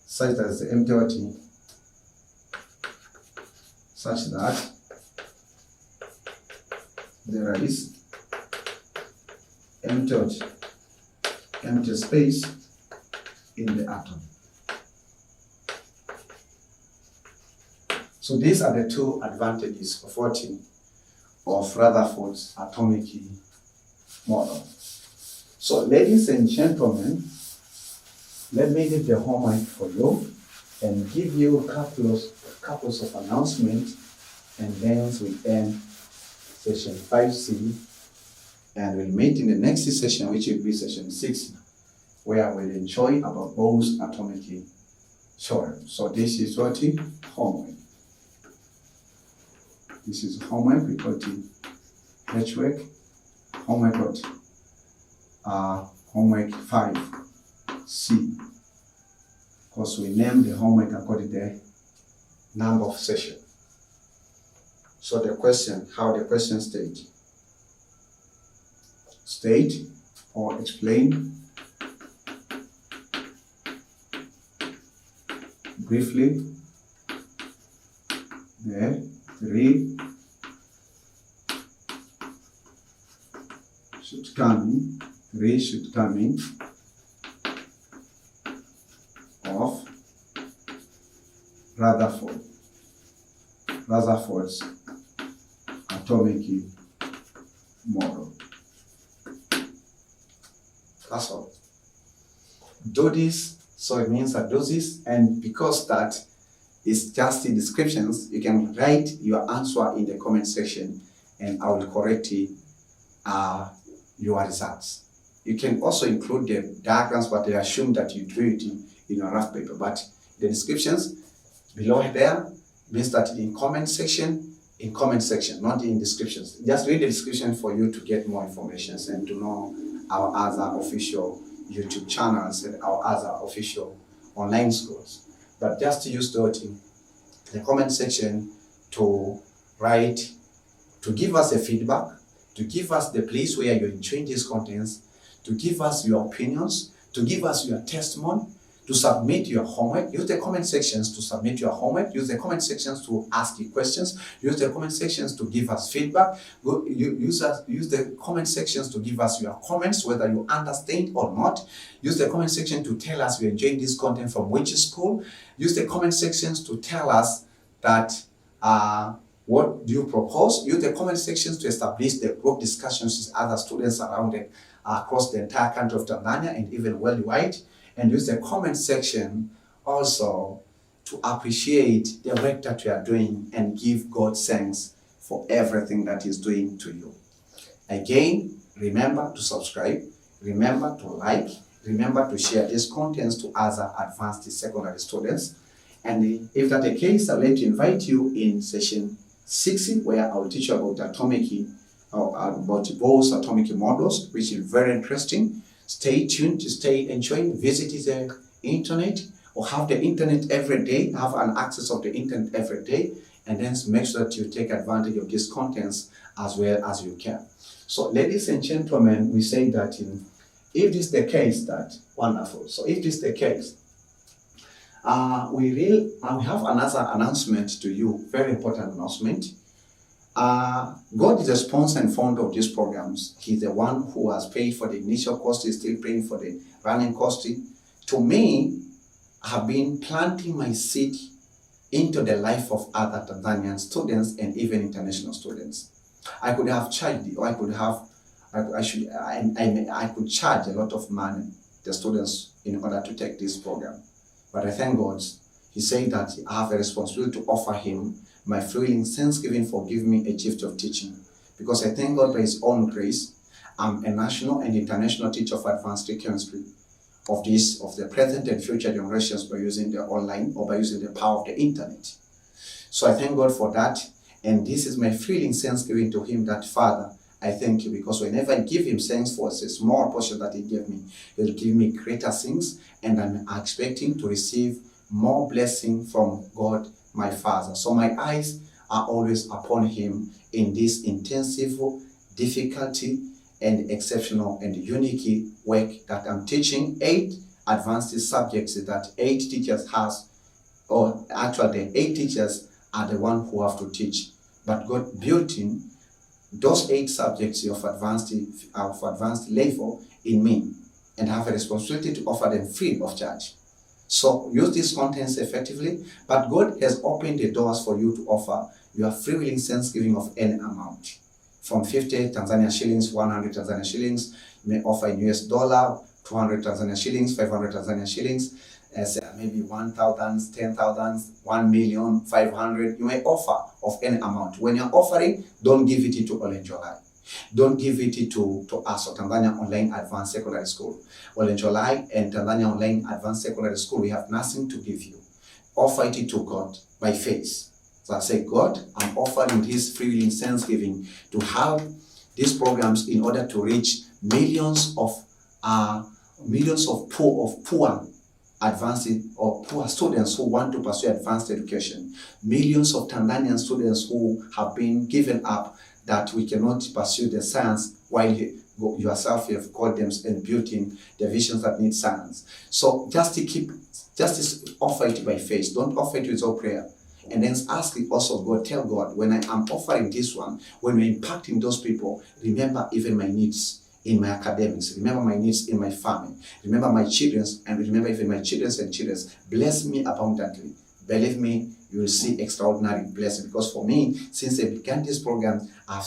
such that the empty such that there is empty space in the atom. So these are the two advantages of Rutherford's atomic model. So ladies and gentlemen, let me give the homework for you and give you couples of announcements, and then we end session 5C, and we'll meet in the next session, which will be session 6, where we'll enjoy about Bohr's atomic theorem. So this is what homework. This is homework. We call it network homework. Homework 5C. Because we name the homework according to the number of sessions. So the question, how the question state or explain briefly the three of Rutherford's atomic model. That's all. Do this, so it means that do this, and because that is just the descriptions, you can write your answer in the comment section and I will correct your results. You can also include the diagrams, but I assume that you drew it in a rough paper. But the descriptions below there means that in comment section, not in descriptions. Just read the description for you to get more information and to know our other official YouTube channels and our other official online schools. But just use the comment section to write, to give us a feedback, to give us the place where you're enjoying these contents, to give us your opinions, to give us your testimony, to submit your homework. Use the comment sections to submit your homework. Use the comment sections to ask you questions. Use the comment sections to give us feedback. Use the comment sections to give us your comments, whether you understand or not. Use the comment section to tell us you're enjoying this content from which school. Use the comment sections to tell us that what do you propose. Use the comment sections to establish the group discussions with other students around across the entire country of Tanzania and even worldwide. And use the comment section also to appreciate the work that you are doing and give God thanks for everything that He's doing to you. Again, remember to subscribe, remember to like, remember to share these contents to other advanced secondary students. And if that's the case, I'd like to invite you in session 60, where I'll teach you about about both atomic models, which is very interesting. Stay tuned to stay enjoying. Visit the internet or have the internet every day, have an access of the internet every day, and then make sure that you take advantage of these contents as well as you can. So ladies and gentlemen, we say that if this is the case, that wonderful. So if this is the case, we have another announcement to you, very important announcement. God is the sponsor and founder of these programs. He's the one who has paid for the initial cost, he's still paying for the running cost. To me, I have been planting my seed into the life of other Tanzanian students and even international students. I could have charged, or I could charge a lot of money the students in order to take this program. But I thank God. He said that I have a responsibility to offer him my feeling thanksgiving for giving me a gift of teaching. Because I thank God by His own grace, I'm a national and international teacher of advanced chemistry of the present and future generations by using the online or by using the power of the internet. So I thank God for that. And this is my feeling thanksgiving to Him, that Father, I thank you, because whenever I give Him thanks for a small portion that He gave me, He'll give me greater things, and I'm expecting to receive more blessing from God, my Father. So my eyes are always upon Him in this intensive, difficulty, and exceptional and unique work that I'm teaching 8 advanced subjects that 8 teachers has, or actually the 8 teachers are the one who have to teach. But God built in those 8 subjects of advanced level in me, and I have a responsibility to offer them free of charge. So use these contents effectively, but God has opened the doors for you to offer your free willing thanksgiving of any amount. From 50 Tanzania shillings, 100 Tanzania shillings, you may offer in US dollar, 200 Tanzania shillings, 500 Tanzania shillings, maybe 1,000, 10,000, 1,500,000. You may offer of any amount. When you're offering, don't give it to Olenjolai. Don't give it to us, or Tanzania Online Advanced Secondary School. Olenjolai and Tanzania Online Advanced Secondary School, we have nothing to give you. Offer it to God by faith. So I say, God, I'm offering this free willing thanksgiving to have these programs in order to reach millions of poor advanced or poor students who want to pursue advanced education. Millions of Tanzanian students who have been given up, that we cannot pursue the science while yourself you have called them and built in the visions that need science. So just offer it by faith. Don't offer it without prayer. And then ask it also God, tell God, when I am offering this one, when we're impacting those people, remember even my needs. in my academics, remember my needs in my family, remember my children's, and remember even my children's and children's. Bless me abundantly. Believe me, you will see extraordinary blessing. Because for me, since I began this program, I've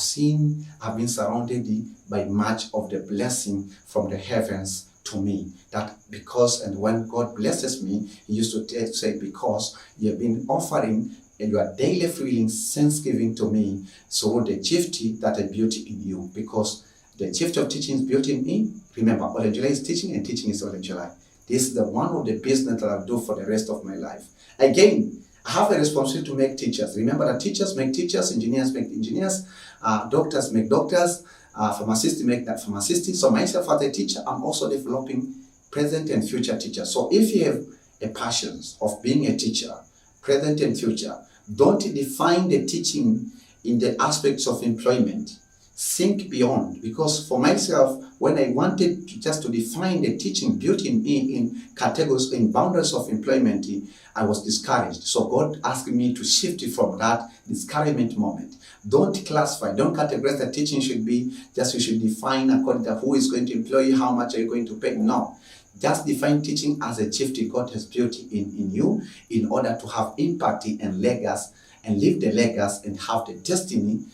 been surrounded by much of the blessing from the heavens to me. That because, and when God blesses me, He used to say, because you have been offering your daily feeling thanksgiving to me, so the gift that I built in you, because the gift of teaching is built in me. Remember, Olenjolai is teaching and teaching is Olenjolai. This is the one of the business that I'll do for the rest of my life. Again, I have a responsibility to make teachers. Remember that teachers make teachers, engineers make engineers, doctors make doctors, pharmacists make that pharmacists. So myself as a teacher, I'm also developing present and future teachers. So if you have a passion of being a teacher, present and future, don't define the teaching in the aspects of employment. Think beyond, because for myself, when I wanted to define the teaching built in me in categories, in boundaries of employment, I was discouraged. So God asked me to shift from that discouragement moment. Don't classify, don't categorize the teaching should be just you should define according to who is going to employ you, how much are you going to pay. No. Just define teaching as a gift God has built in you in order to have impact and legacy and live the legacy and have the destiny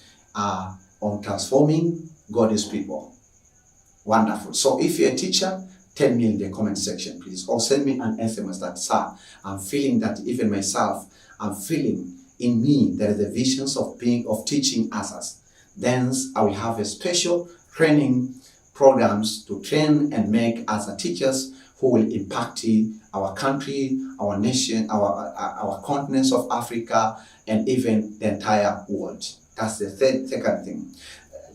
on transforming God's people. Wonderful. So if you're a teacher, tell me in the comment section, please. Or send me an SMS that, sir, I'm feeling that even myself, I'm feeling in me there is a visions of teaching others. Then I will have a special training programs to train and make as a teachers who will impact our country, our nation, our continents of Africa, and even the entire world. That's the second thing.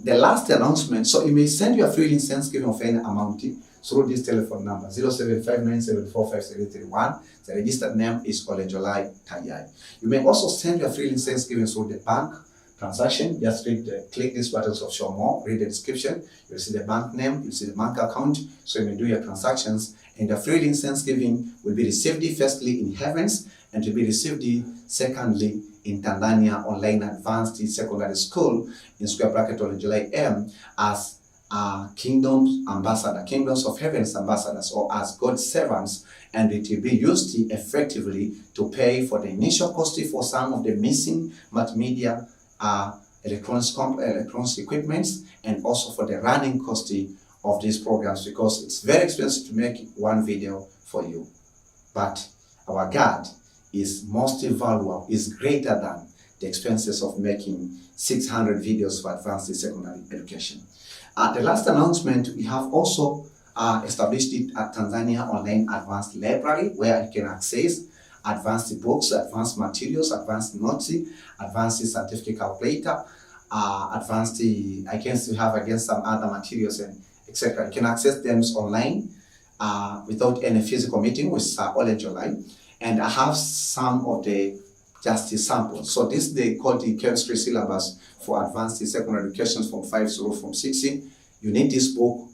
The last announcement, so you may send your feeling thanksgiving of any amount through this telephone number, 0759745731. The registered name is Olenjolai Tayai. You may also send your feeling thanksgiving through the bank transaction. Just click these buttons of show more, read the description. You'll see the bank name, you'll see the bank account, so you may do your transactions. And the feeling thanksgiving will be received firstly in heavens, and to be received secondly in Tanzania Online Advanced Secondary School in square bracket OLENJOLAIM as kingdoms ambassador, kingdoms of heaven's ambassadors, or as God's servants, and it will be used effectively to pay for the initial cost for some of the missing multimedia electronics equipments, and also for the running cost of these programs, because it's very expensive to make one video for you. But our God is most valuable, is greater than the expenses of making 600 videos for advanced secondary education. The last announcement, we have also established it at Tanzania Online Advanced Library, where you can access advanced books, advanced materials, advanced notes, advanced certificate calculator, advanced, I can still have against some other materials and etc. You can access them online without any physical meeting with Olenjolai. And I have some of the just samples. So this they call the chemistry syllabus for advanced secondary education from 5-0 from 60. You need this book,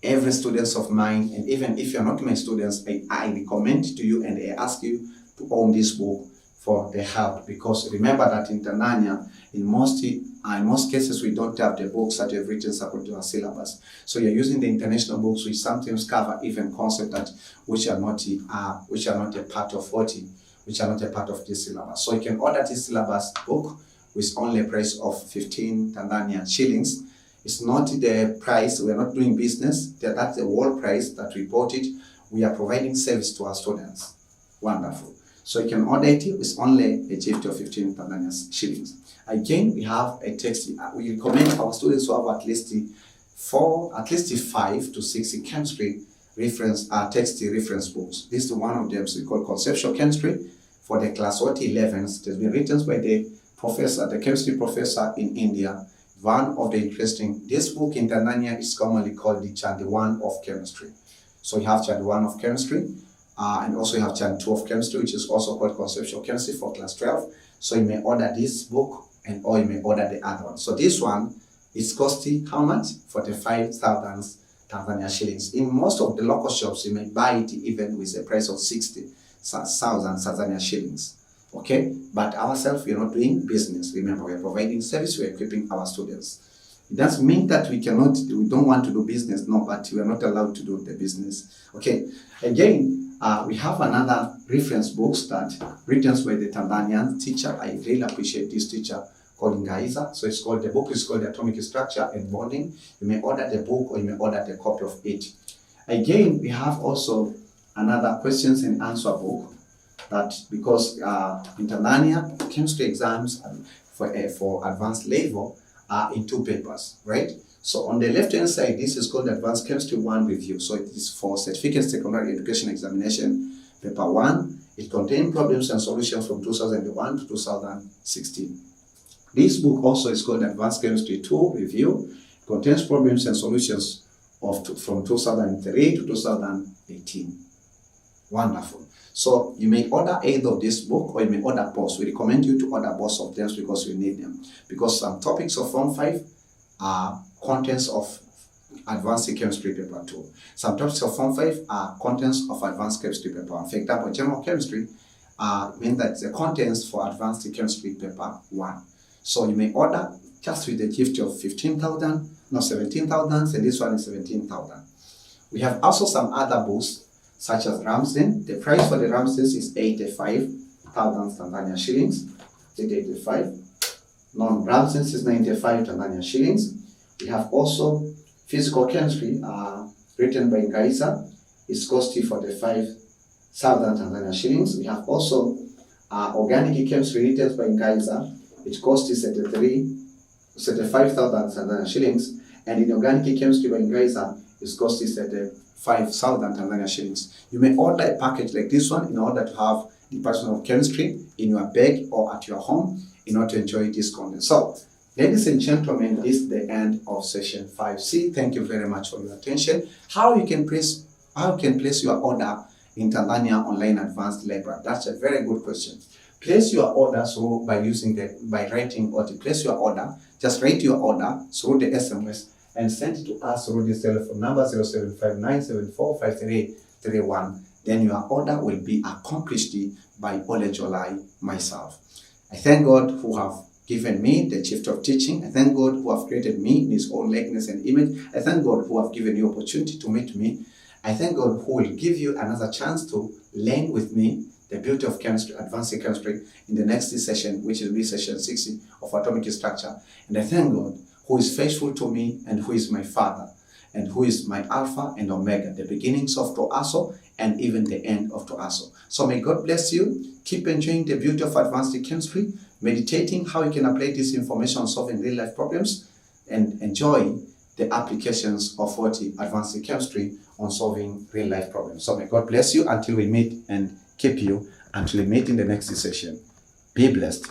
every students of mine, and even if you're not my students, I recommend to you and I ask you to own this book for the help, because remember that in Tanzania, in most cases, we don't have the books that you've written according to our syllabus. So you're using the international books, which sometimes cover even concepts that which are not a part of this syllabus. So you can order this syllabus book with only a price of 15 Tanzanian shillings. It's not the price, we are not doing business, that's the world price that we bought it. We are providing service to our students. Wonderful. So you can order it with only a gift of 15 Tanzanian shillings. Again, we have a text. We recommend our students to have at least 5 to 6 chemistry reference text reference books. This is one of them. So we call conceptual chemistry for the class 11s. It has been written by the professor, the chemistry professor in India. One of the interesting. This book in Tanzania is commonly called the Chandi 1 of chemistry. So you have Chandi 1 of chemistry. And also you have Chandi 2 of chemistry, which is also called conceptual chemistry for class 12. So you may order this book or you may order the other one. So this one is costing how much? 45,000 Tanzania shillings. In most of the local shops, you may buy it even with a price of 60,000 Tanzania shillings. Okay? But ourselves, we are not doing business. Remember, we are providing service, we are equipping our students. It doesn't mean that we don't want to do business, no, but we are not allowed to do the business. Okay, again, we have another reference books that written by the Tanzanian teacher. I really appreciate this teacher called Ngaiza. So the book is called Atomic Structure and Bonding. You may order the book or you may order the copy of it. Again, we have also another questions and answer book that, because in Tanzania, chemistry exams for advanced level are in 2 papers, right? So on the left-hand side, this is called Advanced Chemistry 1 Review. So it is for Certificate Secondary Education Examination, Paper 1. It contains problems and solutions from 2001 to 2016. This book also is called Advanced Chemistry 2 Review. It contains problems and solutions from 2003 to 2018. Wonderful. So you may order either of this book or you may order both. We recommend you to order both of them because you need them. Because some topics of Form 5 are contents of Advanced Chemistry Paper 2. Some topics of Form 5 are contents of Advanced Chemistry Paper 1. For example, General Chemistry means that the contents for Advanced Chemistry Paper 1. So you may order just with the gift of 17,000, and this one is 17,000. We have also some other books such as Ramsden. The price for the Ramsdens is 85,000 Tanzania shillings. 85. Non-Ramsdens is 95 Tanzania shillings. We have also Physical Chemistry, written by Ngaiza. It's costing 45,000 Tanzania shillings. We have also Organic Chemistry, written by Ngaiza. It costs 75,000 Tanzania shillings. And in Organic Chemistry by Ngaiza, it costs 5,000 Tanzania shillings. You may order a package like this one in order to have Department of Chemistry in your bag or at your home in order to enjoy this content. So, ladies and gentlemen, this is the end of session 5C. Thank you very much for your attention. How you can place your order in Tanzania Online Advanced Library? That's a very good question. Place your order by writing or to place your order. Just write your order through the SMS and send it to us through the telephone number 0759745331. Then your order will be accomplished by Olenjolai myself. I thank God who have given me the gift of teaching. I thank God who have created me in His own likeness and image. I thank God who have given you opportunity to meet me. I thank God who will give you another chance to learn with me the beauty of chemistry, advanced chemistry, in the next session, which will be session 60 of atomic structure. And I thank God who is faithful to me and who is my Father and who is my Alpha and Omega, the beginnings of Toaso and even the end of Toaso. So may God bless you. Keep enjoying the beauty of advanced chemistry, meditating how you can apply this information on solving real life problems, and enjoy the applications of advanced chemistry on solving real life problems. So may God bless you until we meet, and keep you until we meet in the next session. Be blessed.